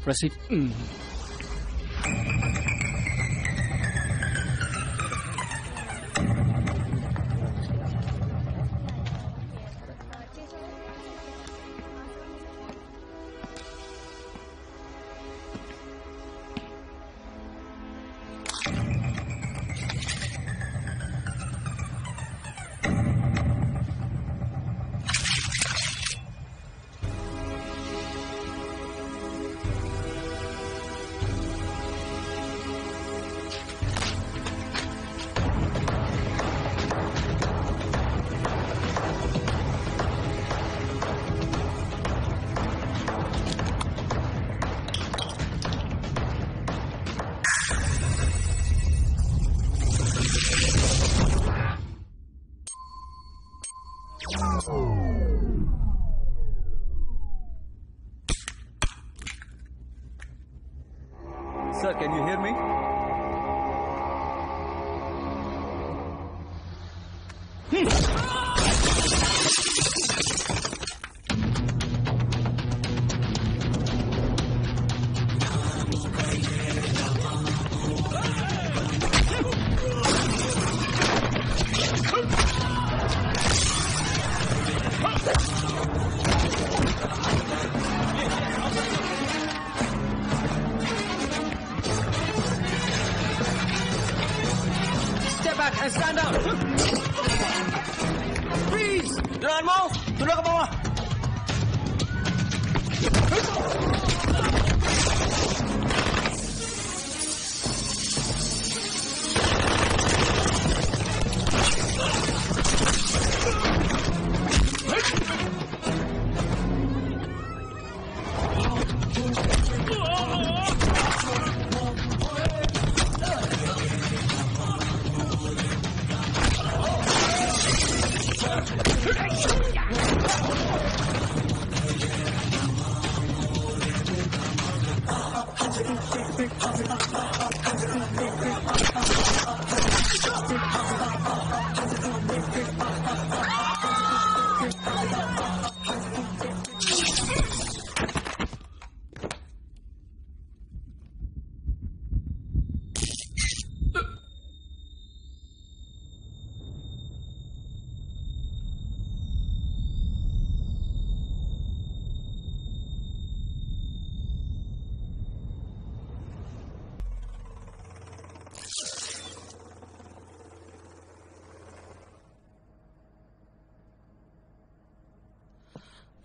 Proceed. Sir, can you hear me? Step back and stand up. Freeze! Do not move. Tunduk ke bawah.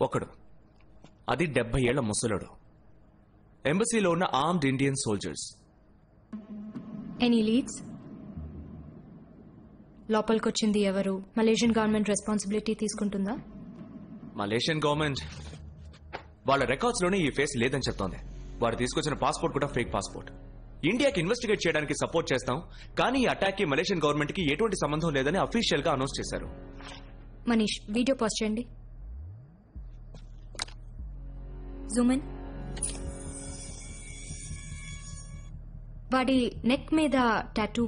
ఒకడు, అది 70 ఏళ్ల ముసలుడు. ఎంబసీలో ఉన్న armed Indian soldiers. Any leads? లోపలికొచ్చింది ఎవరు? మలేషియన్ గవర్నమెంట్ రెస్పాన్సిబిలిటీ తీసుకుంటుందా? మలేషియన్ గవర్నమెంట్ వాళ్ళ రికార్డ్స్ లోనే ఈ ఫేస్ లేదని చెప్తోంది. వాడు తీసుకొచ్చిన పాస్పోర్ట్ కూడా ఫేక్ పాస్పోర్ట్. ఇండియాకి ఇన్వెస్టిగేట్ చేయడానికి సపోర్ట్ చేస్తాం, కానీ ఈ అటాక్ కి మలేషియన్ గవర్నమెంట్ కి ఎటువంటి సంబంధం లేదని అఫీషియల్ గా అనౌన్స్ చేశారు. మనీష్, వీడియో పోస్ట్ చేయండి. Zoom in. వాడి నెక్ మీద tattoo.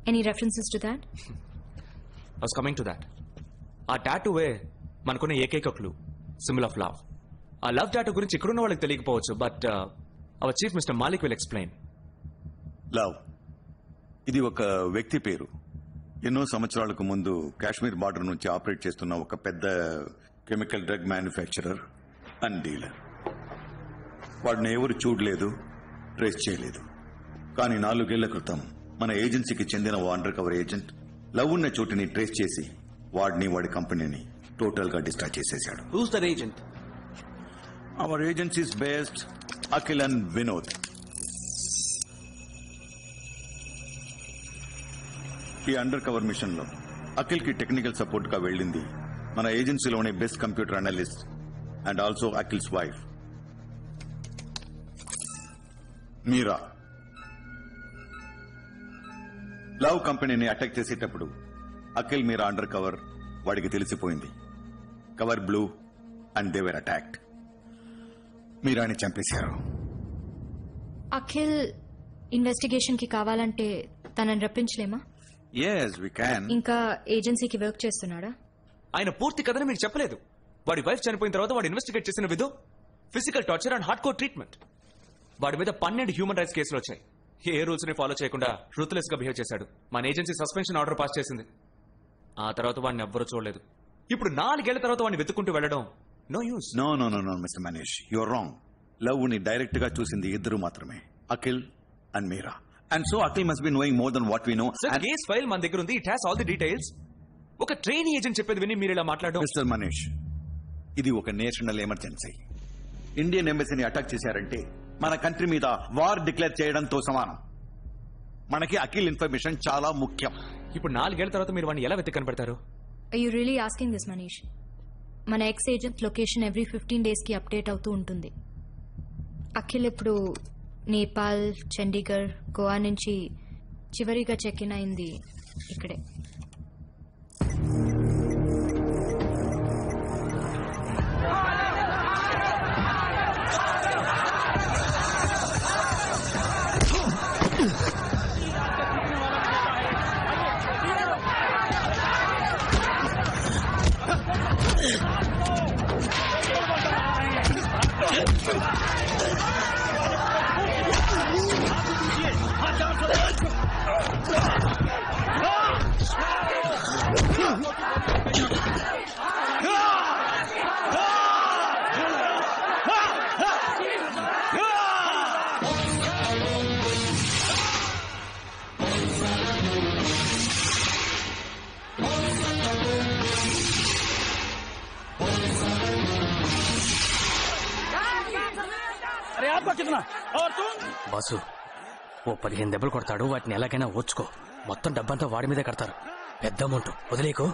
Any references to that? I was coming to that. ఆ టాటూవే మనకున్న ఏకైక క్లూ, సింబల్ ఆఫ్ లవ్. ఆ లవ్ టాటూ గురించి ఇక్కడున్న వాళ్ళకి తెలియకపోవచ్చు, but our chief mister Malik will explain. Love ఇది ఒక వ్యక్తి పేరు. ఎన్నో సంవత్సరాలకు ముందు కాశ్మీర్ బార్డర్ నుంచి ఆపరేట్ చేస్తున్న ఒక పెద్ద chemical drug manufacturer and dealer. వాడిని ఎవరు చూడలేదు, ట్రేస్ చేయలేదు. కానీ 4 ఏళ్ల క్రితం మన ఏజెన్సీకి చెందిన ఓ అండర్ కవర్ ఏజెంట్ లవ్ ఉన్న చోటుని ట్రేస్ చేసి వాడిని, వాడి కంపెనీని టోటల్ గా డిస్ట్రాయ్ చేసేశాడు. Who's that agent? Our agencies based Akhil and Vinod. ఈ అండర్ కవర్ మిషన్ లో అఖిల్ కి టెక్నికల్ సపోర్ట్ గా వెళ్ళింది మన ఏజెన్సీలోనే best computer analyst and also Akhil's wife Meera. Love కంపెనీని అటాక్ చేసేటప్పుడు అఖిల్ మీరా అండర్ కవర్ వాడికి తెలిసిపోయింది. Cover blue and they were attacked. మీరాని చంపేశారు. అఖిల్ ఇన్వెస్టిగేషన్ కి కావాలంటే తనని రప్పించలేమా? yes we can. ఇంకా ఏజెన్సీకి వర్క్ చేస్తున్నాడా? ఆయన పూర్తి కథని మీకు చెప్పలేదు. వాడి వైఫ్ చనిపోయిన తర్వాత వాడు ఇన్వెస్టిగేట్ చేసిన విధం physical torture and hard core treatment. వాడి మీద 12 హ్యూమన్ రైట్స్ కేసులు వచ్చాయి. ఏ రూల్స్ ని ఫాలో చేయకుండా రూత్లెస్ గా బిహేవ్ చేశాడు. మన ఏజెన్సీ సస్పెన్షన్ ఆర్డర్ పాస్ చేసింది. ఆ తర్వాత వాడిని ఎవ్వరూ చూడలేదు. ఇప్పుడు 4 ఏళ్ల తర్వాత వాడిని వెతుక్కుంటూ వెళ్ళడం no use. No no no no mister Manish, your wrong. Love ని డైరెక్ట్ గా చూసింది ఇద్దరు మాత్రమే, Akhil and Meera. And so Akhil must be knowing more than what we know. Case file మన దగ్గర ఉంది. It has all the details. ఒక ట్రైనింగ్ ఏజెంట్ చెప్పేది విని మీరు ఇలా మాట్లాడడం. మిస్టర్ మనీష్, ఇది ఒక నేషనల్ ఎమర్జెన్సీ. ఇండియన్ ఎంబసీని అటాక్ చేశారంటే మన కంట్రీ మీద వార్ డిక్లేర్ చేయడంతో సమానం. మనకి అఖిల్ ఇన్ఫర్మేషన్ చాలా ముఖ్యం. ఇప్పుడు 4 ఏళ్ల తర్వాత మీరు వాడిని ఎలా వెతికి కనపడతారు? Are you really asking this, Manish? మన X agent location every 15 days కి అప్డేట్ అవుతూ ఉంటుంది. అఖిల్ ఇప్పుడు నేపాల్, చండీగఢ్, గోవా నుంచి చివరిగా చెక్ ఇన్ అయింది ఇక్కడే. బాసు, ఓ 15 దెబ్బలు కొడతాడు. వాటిని ఎలాగైనా ఓర్చుకో. మొత్తం డబ్బంతా వాడి మీదే కడతారు. పెద్ద అమౌంట్ వదిలేకు.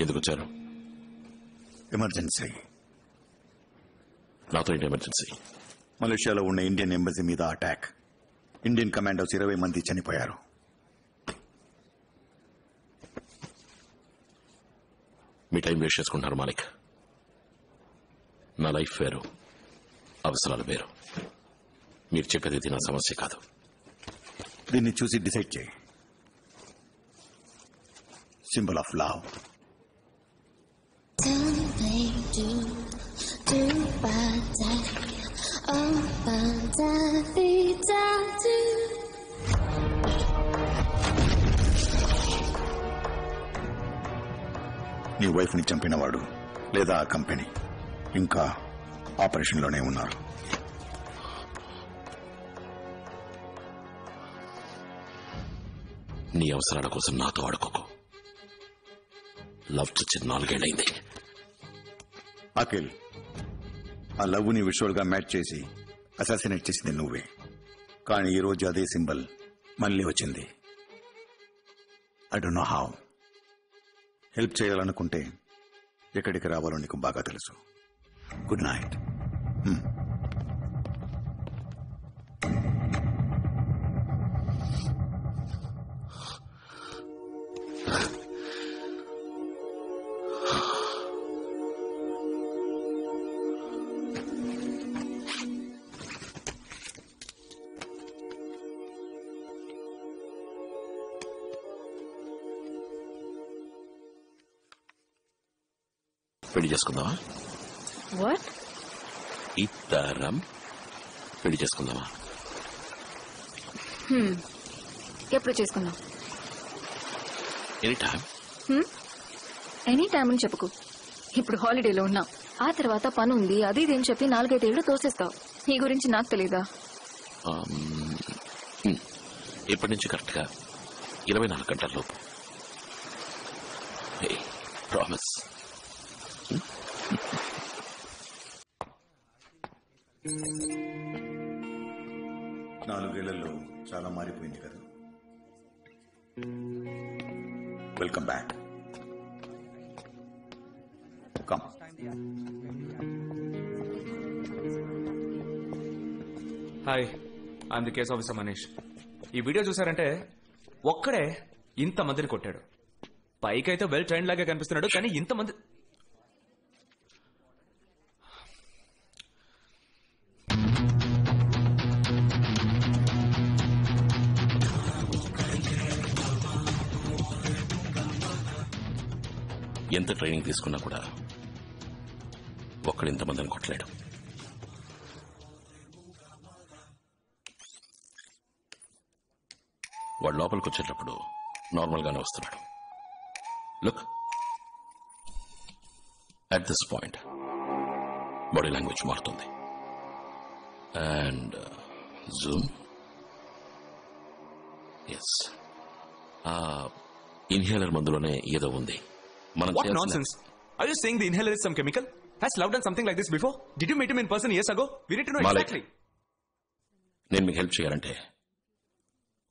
ఎందుకు వచ్చారు? ఎమర్జెన్సీ. నాతో ఏంటి ఎమర్జెన్సీ? మలేషియాలో ఉన్న ఇండియన్ ఎంబసీ మీద అటాక్. ఇండియన్ కమాండోస్ 20 మంది చనిపోయారు. మీ టైం వేస్ట్ చేసుకుంటున్నారు మాలిక్. నా లైఫ్ వేరు, అవసరాలు వేరు. మీరు చెప్పేది ఇది నా సమస్య కాదు. దీన్ని చూసి డిసైడ్ చేయి. Symbol of love. నీ వైఫ్ ని చంపినవాడు లేదా ఆ కంపెనీ ఇంకా ఆపరేషన్లోనే ఉన్నారు. నీ అవసరాల కోసం నాతో ఆడుకోకు. లవ్ చచ్చి 4 ఏళ్ళైంది. అఖిల్, ఆ లవ్ ని విజువల్ గా మ్యాచ్ చేసి అసాసినేట్ చేసింది నువ్వే. కానీ ఈ రోజు అదే సింబల్ మళ్ళీ వచ్చింది. I don't know how. Help చేయాలనుకుంటే ఎక్కడికి రావాలో నీకు బాగా తెలుసు. Good night. పెళ్లి చేసుకుందామా? వాట్? ఇద్దరం పెళ్లి చేసుకుందామా? ఎప్పుడు చేసుకుందాం? Any time. ఎనీ టైం అని చెప్పుకు. ఇప్పుడు హాలిడేలో ఉన్నాం, ఆ తర్వాత పని ఉంది, అది ఇది అని చెప్పి 4-5 ఏళ్ళు తోసేస్తావు. నీ గురించి నాకు తెలీదా? ఇప్పటి నుంచి కరెక్ట్ గా 24 గంటల లోపు. ప్రామిస్. 4 ఏళ్లలో చాలా మారిపోయింది కదా. Welcome back. Come. Hi, I'm the case officer Manish. ఈ వీడియో చూసారంటే ఒక్కడే ఇంత మందిని కొట్టాడు. పైకైతే వెల్ ట్రైన్ లాగా కనిపిస్తున్నాడు, కానీ ఇంతమంది ఎంత ట్రైనింగ్ తీసుకున్నా కూడా ఒక్కడు ఇంతమందిని కొట్టలేడు. వాడు లోపలికి వచ్చేటప్పుడు నార్మల్ గానే వస్తున్నాడు. Look, at this point body language మారుతుంది. And zoom. ఎస్, ఇన్హేలర్ మందులోనే ఏదో ఉంది. మనం What nonsense? Are you saying the inhaler is some chemical? Has Love done something like this before? Did you meet him in person years ago? We need to know Malik. exactly. నేను మీకు help చేయాలంటే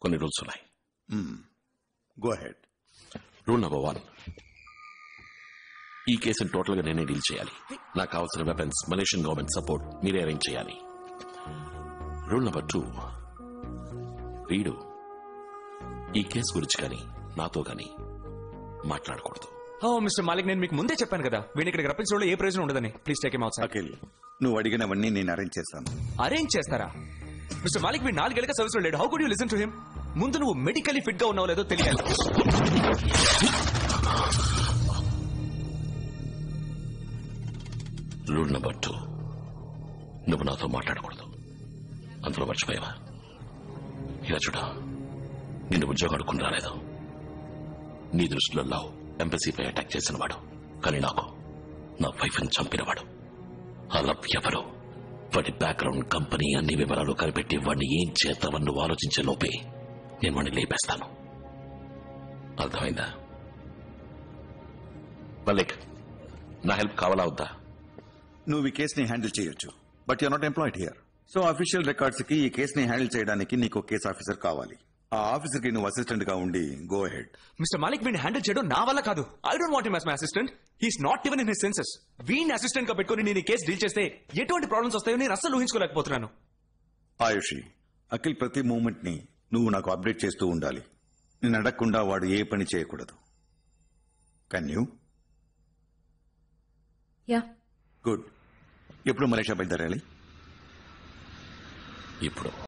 కొన్ని rules ఉన్నాయి. Go head. Rule number 1, ఈ కేసును total గా నేనే deal చేయాలి. నాకు కావాల్సిన వెపన్స్, మలేషియన్ గవర్నమెంట్ సపోర్ట్ మీరే అరేంజ్ చేయాలి. రూల్ నెంబర్ 2, వీడు ఈ కేసు గురించి కానీ నాతో కానీ మాట్లాడకూడదు. ఓ మిస్టర్ మాలిక్, నేను మీకు ముందే చెప్పాను కదా, వీడిని ఇక్కడికి రప్పించడంలో ఏ ప్రయోజనం ఉండదని. Please take him out side. Akhil, నువ్వు అడిగినవన్నీ నేను అరేంజ్ చేస్తాను. అరేంజ్ చేస్తారా? మిస్టర్ మాలిక్, వీడు 4 ఏళ్ళగా సర్వీస్ లో లేడు. How could you listen to him? ముందు నువ్వు మెడికల్లీ ఫిట్ గా ఉన్నావు లేదో తెలియాలి. రూల్ నెంబర్ 2, నువ్వు నాతో మాట్లాడకూడదు. అందులో మర్చిపోయావా? ఇలా చూడ, నిన్ను ఉద్యోగం అడుక్కుని రాలేదు. నీ దృష్టిలో లవ్ ఎంబసీపై అటాక్ చేసిన వాడు, కానీ నాకు నా వైఫ్ ని చంపినవాడు. ఆ లవ్ ఎవరు, వాడి బ్యాక్గ్రౌండ్, కంపెనీ అన్ని వివరాలు కనిపెట్టి వాడిని ఏం చేద్దామని నువ్వు ఆలోచించే లోపే నేను వాడిని లేపేస్తాను. అర్థమైందా? మల్లిక్, నా హెల్ప్ కావాలా వద్దా? నువ్వు ఈ కేసుని హ్యాండిల్ చేయొచ్చు, but you're not employed here. So official records కి ఈ కేసుని హ్యాండిల్ చేయడానికి నీకు కేసు ఆఫీసర్ కావాలి. ఆ ఆఫీసర్ కి నువ్వు అసిస్టెంట్ గా ఉండి గో హెడ్. మిస్టర్ మాలిక్, వీడిని హ్యాండిల్ చేయడం నా వల్ల కాదు. I don't want him as my assistant. He's not even in his senses. వీడిని అసిస్టెంట్ గా పెట్టుకుని నేను ఈ కేసు డీల్ చేస్తే ఎటువంటి ప్రాబ్లమ్స్ వస్తాయో నేను అస్సలు ఊహించుకోలేకపోతున్నాను. ఆయుషి, అఖిల్ ప్రతి మూమెంట్ ని నువ్వు నాకు అప్డేట్ చేస్తూ ఉండాలి. నేను అడగకుండా వాడు ఏ పని చేయకూడదు. Can you? యా. గుడ్. ఎప్పుడు మలేషియా బయలుదేరాలి? ఇప్పుడు